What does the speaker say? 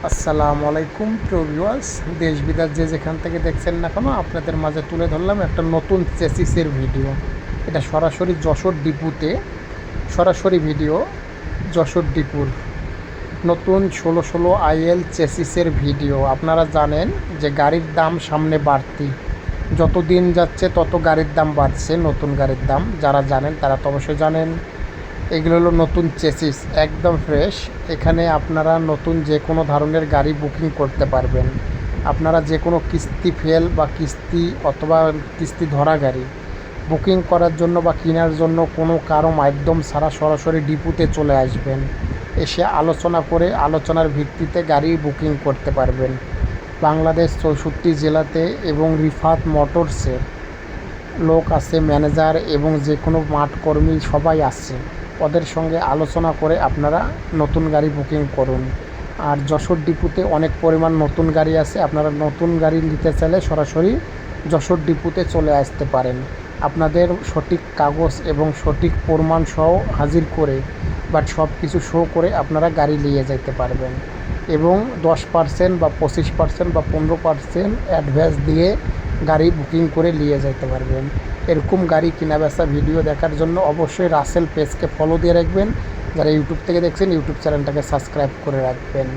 আসসালামু আলাইকুম প্রিয় ভিউয়ার্স, দেশ বিদেশ যে যেখান থেকে দেখছেন না কেন আপনাদের মাঝে তুলে ধরলাম একটা নতুন চেসিসের ভিডিও। এটা সরাসরি যশোর ডিপুতে সরাসরি ভিডিও। যশোর ডিপুর নতুন 16 আইএল চেসিসের ভিডিও। আপনারা জানেন যে গাড়ির দাম সামনে বাড়তি, যত দিন যাচ্ছে তত গাড়ির দাম বাড়ছে। নতুন গাড়ির দাম যারা জানেন তারা তো অবশ্যই জানেন। এগুলো হলো নতুন চেসিস, একদম ফ্রেশ। এখানে আপনারা নতুন যে কোনো ধরনের গাড়ি বুকিং করতে পারবেন। আপনারা যে কোনো কিস্তি ফেল বা কিস্তি অথবা কিস্তি ধরা গাড়ি বুকিং করার জন্য বা কেনার জন্য কোনো কারো মাধ্যম ছাড়া সরাসরি ডিপুতে চলে আসবেন। এসে আলোচনা করে আলোচনার ভিত্তিতে গাড়ি বুকিং করতে পারবেন। বাংলাদেশ 64 জেলাতে এবং রিফাত মোটরসের লোক আছে, ম্যানেজার এবং যে কোনো মাঠ কর্মী সবাই আছে। ওদের সঙ্গে আলোচনা করে আপনারা নতুন গাড়ি বুকিং করুন। আর যশোর ডিপুতে অনেক পরিমাণ নতুন গাড়ি আছে। আপনারা নতুন গাড়ি নিতে চাইলে সরাসরি যশোর ডিপুতে চলে আসতে পারেন। আপনাদের সঠিক কাগজ এবং সঠিক প্রমাণ সহ হাজির করে সব কিছু শো করে আপনারা গাড়ি নিয়ে যেতে পারবেন। এবং 10% বা 25% বা 15% অ্যাডভান্স দিয়ে গাড়ি বুকিং করে নিয়ে যেতে পারবেন। এরকম গাড়ি কেনা বেচা ভিডিও দেখার জন্য অবশ্যই রাসেল পেজকে ফলো দিয়ে রাখবেন। যারা ইউটিউব থেকে দেখছেন ইউটিউব চ্যানেলটাকে সাবস্ক্রাইব করে রাখবেন।